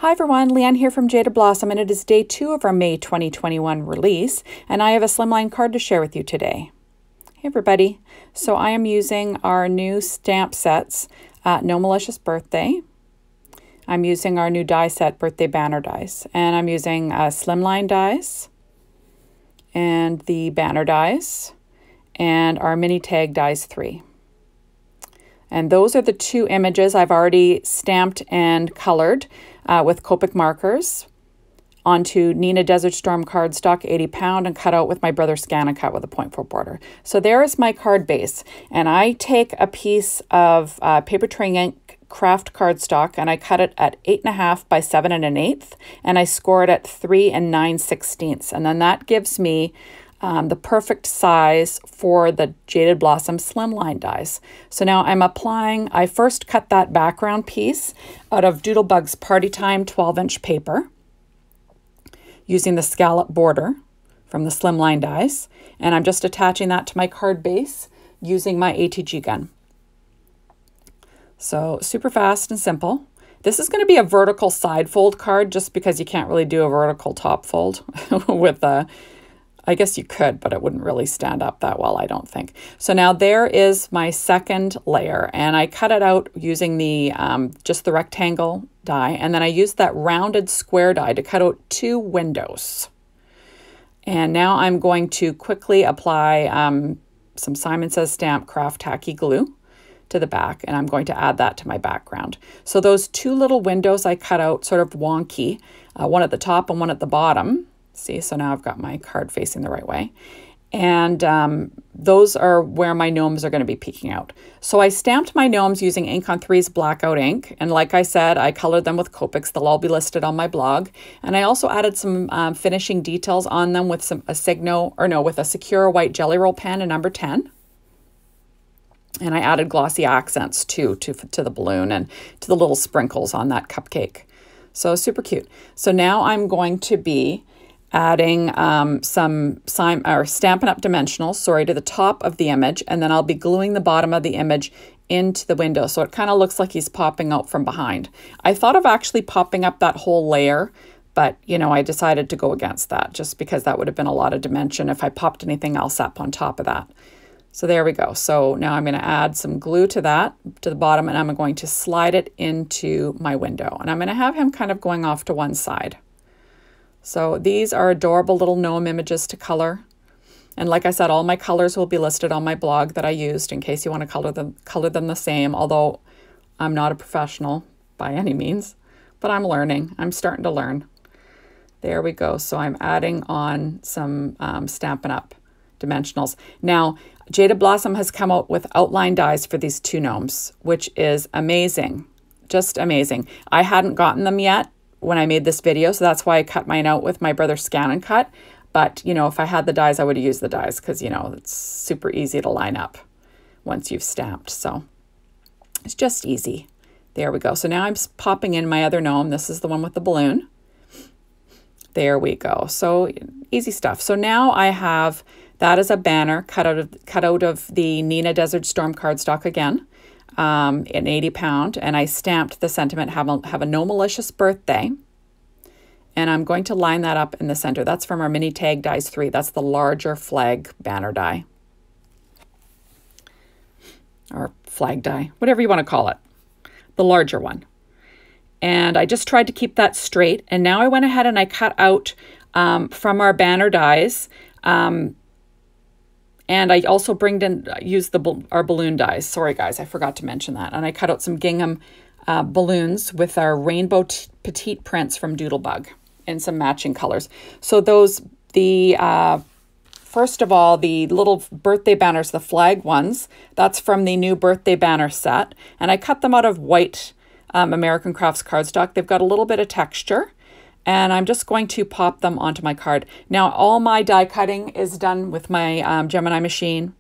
Hi everyone, Leanne here from Jaded Blossom, and it is day 2 of our May 2021 release, and I have a slimline card to share with you today. Hey everybody, so I am using our new stamp sets, Gnome-alicious Birthday. I'm using our new die set, Birthday Banner Dies, and I'm using slimline dies, and the banner dies, and our mini tag dies 3. And those are the 2 images I've already stamped and colored with Copic markers onto Neenah Desert Storm cardstock, 80 pound, and cut out with my brother Scan and Cut with a 0.4 border. So there is my card base. And I take a piece of paper tray ink craft cardstock and I cut it at 8.5 by 7 1/8, and I score it at 3 9/16. And then that gives me the perfect size for the Jaded Blossom slimline dies. So now I'm applying, I first cut that background piece out of Doodlebug's Party Time 12-inch paper using the scallop border from the slimline dies, and I'm just attaching that to my card base using my ATG gun. So super fast and simple. This is going to be a vertical side fold card just because you can't really do a vertical top fold with a I guess you could, but it wouldn't really stand up that well, I don't think. So now there is my second layer, and I cut it out using the just the rectangle die, and then I used that rounded square die to cut out 2 windows. And now I'm going to quickly apply some Simon Says Stamp Craft Tacky Glue to the back, and I'm going to add that to my background. So those 2 little windows I cut out sort of wonky, one at the top and one at the bottom. See, so now I've got my card facing the right way. And those are where my gnomes are going to be peeking out. So I stamped my gnomes using Ink on 3's blackout ink. And like I said, I colored them with Copics. They'll all be listed on my blog. And I also added some finishing details on them with with a secure white jelly roll pen in number 10. And I added glossy accents too to the balloon and to the little sprinkles on that cupcake. So super cute. So now I'm going to be adding some Stampin Up Dimensionals, to the top of the image, and then I'll be gluing the bottom of the image into the window, so it kind of looks like he's popping out from behind. I thought of actually popping up that whole layer, but I decided to go against that just because that would have been a lot of dimension if I popped anything else up on top of that. So there we go. So now I'm going to add some glue to that, to the bottom, and I'm going to slide it into my window. And I'm going to have him kind of going off to one side. So these are adorable little gnome images to color. And like I said, all my colors will be listed on my blog that I used in case you want to color them the same, although I'm not a professional by any means, but I'm learning. I'm starting to learn. There we go. So I'm adding on some Stampin' Up Dimensionals. Now, Jaded Blossom has come out with outline dies for these 2 gnomes, which is amazing. Just amazing. I hadn't gotten them yet when I made this video, so that's why I cut mine out with my brother Scan and Cut. But, if I had the dies, I would have used the dies because, it's super easy to line up once you've stamped. So it's just easy. There we go. So now I'm popping in my other gnome. This is the one with the balloon. There we go. So easy stuff. So now I have that as a banner cut out of the Neenah Desert Storm cardstock again. In 80 pound, and I stamped the sentiment, have a Gnome-alicious Birthday, and I'm going to line that up in the center. That's from our mini tag dies 3. That's the larger flag banner die, or flag die, whatever you want to call it, the larger one. And I just tried to keep that straight, and now I went ahead and I cut out from our banner dies, and I also used our balloon dies. Sorry, guys, I forgot to mention that. And I cut out some gingham balloons with our rainbow petite prints from Doodlebug in some matching colors. So first of all, the little birthday banners, the flag ones, that's from the new birthday banner set. And I cut them out of white American Crafts cardstock. They've got a little bit of texture. And I'm just going to pop them onto my card. Now, all my die cutting is done with my Gemini machine.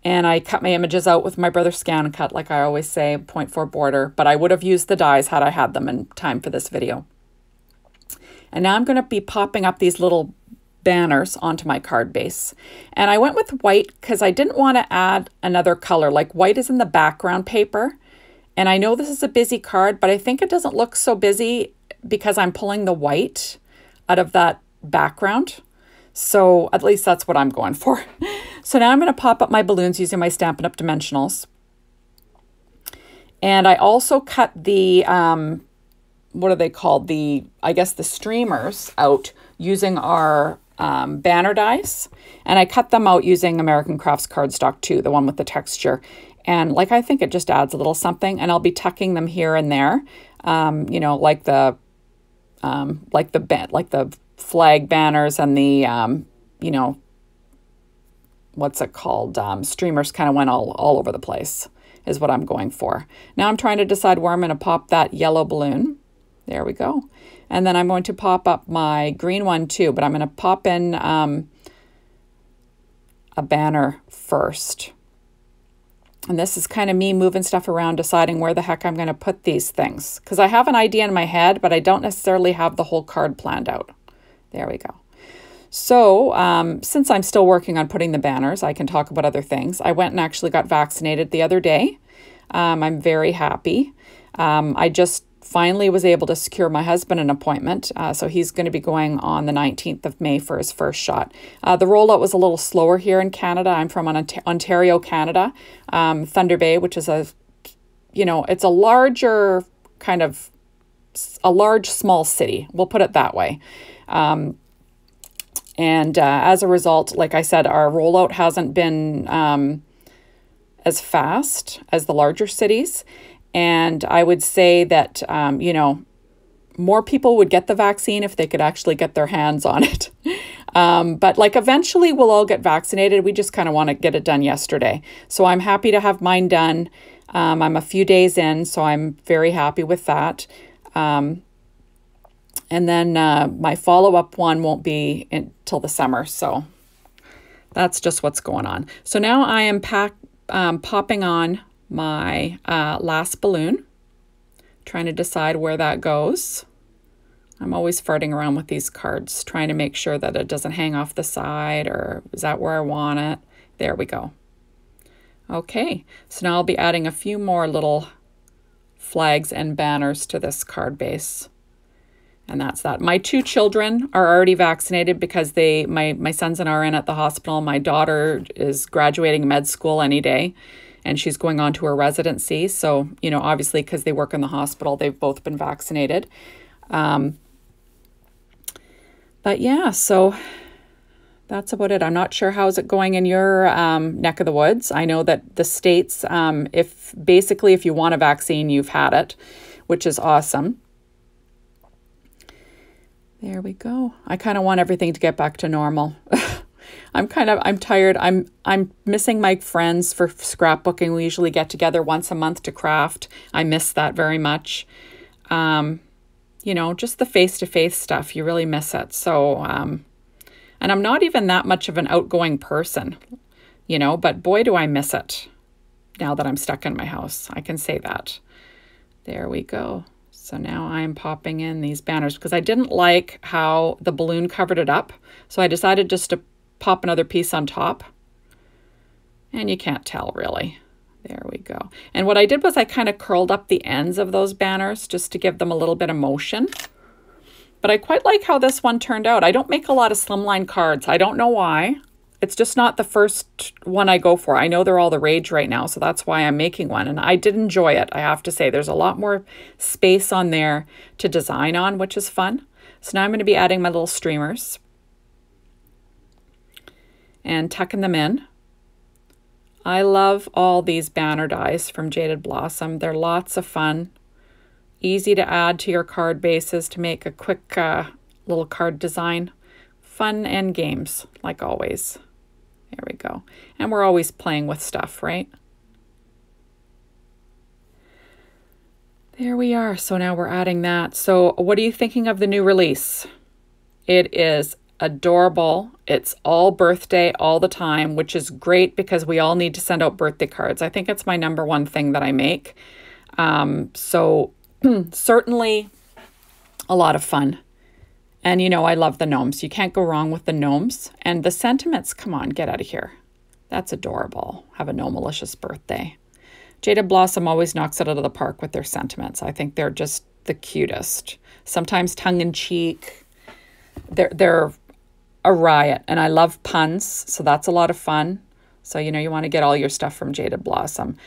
And I cut my images out with my brother Scan and Cut, like I always say, 0.4 border. But I would have used the dies had I had them in time for this video. And now I'm going to be popping up these little banners onto my card base. And I went with white because I didn't want to add another color. Like white is in the background paper. And I know this is a busy card, but I think it doesn't look so busy because I'm pulling the white out of that background. So at least that's what I'm going for. So now I'm going to pop up my balloons using my Stampin' Up Dimensionals. And I also cut the, what are they called? I guess the streamers out using our banner dies. And I cut them out using American Crafts cardstock too, the one with the texture. And like, I think it just adds a little something, and I'll be tucking them here and there, you know, like the flag banners and the, you know, what's it called? Streamers kind of went all over the place is what I'm going for. Now I'm trying to decide where I'm going to pop that yellow balloon. There we go. And then I'm going to pop up my green one too, but I'm going to pop in a banner first. And this is kind of me moving stuff around, deciding where the heck I'm going to put these things. Because I have an idea in my head, but I don't necessarily have the whole card planned out. There we go. So since I'm still working on putting the banners, I can talk about other things. I went and actually got vaccinated the other day. I'm very happy. I just finally was able to secure my husband an appointment. So he's going to be going on the 19th of May for his first shot. The rollout was a little slower here in Canada. I'm from Ontario, Canada. Thunder Bay, which is it's a larger kind of, a large small city. We'll put it that way. And as a result, like I said, our rollout hasn't been as fast as the larger cities. And I would say that, more people would get the vaccine if they could actually get their hands on it. But like eventually we'll all get vaccinated. We just kind of want to get it done yesterday. So I'm happy to have mine done. I'm a few days in, so I'm very happy with that. And then my follow-up one won't be until the summer. So that's just what's going on. So now I am popping on my last balloon, trying to decide where that goes. I'm always farting around with these cards, trying to make sure that it doesn't hang off the side, or is that where I want it? There we go. Okay, so now I'll be adding a few more little flags and banners to this card base. And that's that. My two children are already vaccinated because my sons and I are in at the hospital. My daughter is graduating med school any day, and she's going on to her residency. So, obviously, because they work in the hospital, they've both been vaccinated. But yeah, so that's about it. I'm not sure how's it going in your neck of the woods. I know that the States, if you want a vaccine, you've had it, which is awesome. There we go. I kind of want everything to get back to normal. I'm tired. I'm missing my friends for scrapbooking. We usually get together once a month to craft. I miss that very much. Just the face-to-face stuff, you really miss it. So, and I'm not even that much of an outgoing person, but boy, do I miss it now that I'm stuck in my house. I can say that. There we go. So now I'm popping in these banners because I didn't like how the balloon covered it up. So I decided just to pop another piece on top. And you can't tell really. There we go. And what I did was I kind of curled up the ends of those banners just to give them a little bit of motion. But I quite like how this one turned out. I don't make a lot of slimline cards. I don't know why. It's just not the first one I go for. I know they're all the rage right now, so that's why I'm making one. And I did enjoy it, I have to say. There's a lot more space on there to design on, which is fun. So now I'm going to be adding my little streamers and tucking them in. I love all these banner dies from Jaded Blossom. They're lots of fun. Easy to add to your card bases to make a quick little card design. Fun and games, like always. There we go. And we're always playing with stuff, right? There we are. So now we're adding that. So what are you thinking of the new release? It is adorable. It's all birthday all the time, which is great because we all need to send out birthday cards. I think it's my #1 thing that I make. So certainly a lot of fun. And I love the gnomes. You can't go wrong with the gnomes. And the sentiments, come on, get out of here. That's adorable. Have a Gnome-alicious birthday. Jaded Blossom always knocks it out of the park with their sentiments. I think they're just the cutest. Sometimes tongue-in-cheek. They're a riot, and I love puns, so that's a lot of fun. So, you know, you want to get all your stuff from Jaded Blossom.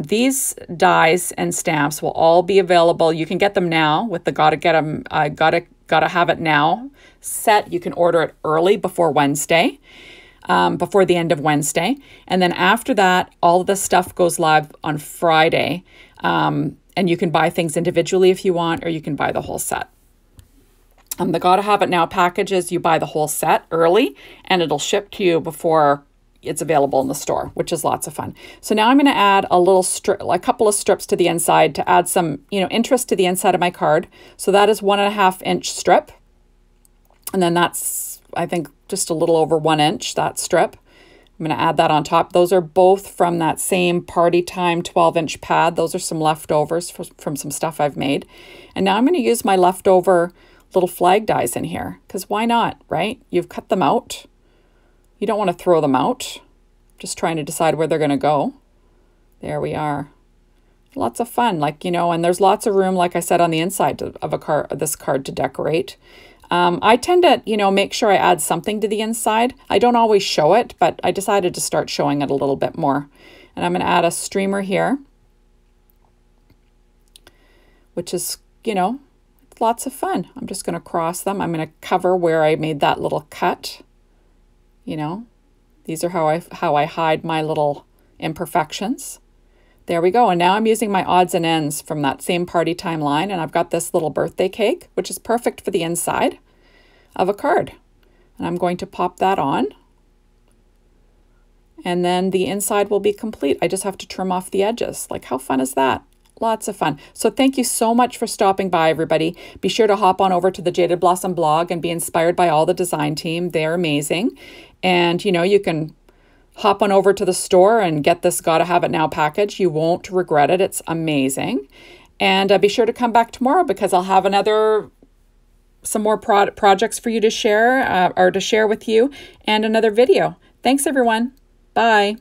These dies and stamps will all be available. You can get them now with the gotta have it now set. You can order it early before Wednesday, before the end of Wednesday. And then after that, all of the stuff goes live on Friday. And you can buy things individually if you want, or you can buy the whole set. The Gotta Have It Now packages, you buy the whole set early, and it'll ship to you before it's available in the store, which is lots of fun. So now I'm going to add a couple of strips to the inside to add some, you know, interest to the inside of my card. So that is 1.5 inch strip. And then that's, I think, just a little over 1 inch, that strip. I'm going to add that on top. Those are both from that same Party Time 12-inch pad. Those are some leftovers from some stuff I've made. And now I'm going to use my leftover little flag dies in here, because why not, right? You've cut them out. You don't want to throw them out. Just trying to decide where they're going to go. There we are. Lots of fun, like, you know, and there's lots of room, like I said, on the inside of this card to decorate. I tend to, you know, make sure I add something to the inside. I don't always show it, but I decided to start showing it a little bit more. And I'm going to add a streamer here, which is, you know, lots of fun. I'm just going to cross them. I'm going to cover where I made that little cut. You know, these are how I hide my little imperfections. There we go. And now I'm using my odds and ends from that same Party Time line. And I've got this little birthday cake, which is perfect for the inside of a card. And I'm going to pop that on. And then the inside will be complete. I just have to trim off the edges. Like, how fun is that? Lots of fun. So thank you so much for stopping by, everybody. Be sure to hop on over to the Jaded Blossom blog and be inspired by all the design team. They're amazing. And, you know, you can hop on over to the store and get this Gotta Have It Now package. You won't regret it. It's amazing. And be sure to come back tomorrow, because I'll have some more projects for you to share or to share with you, and another video. Thanks, everyone. Bye.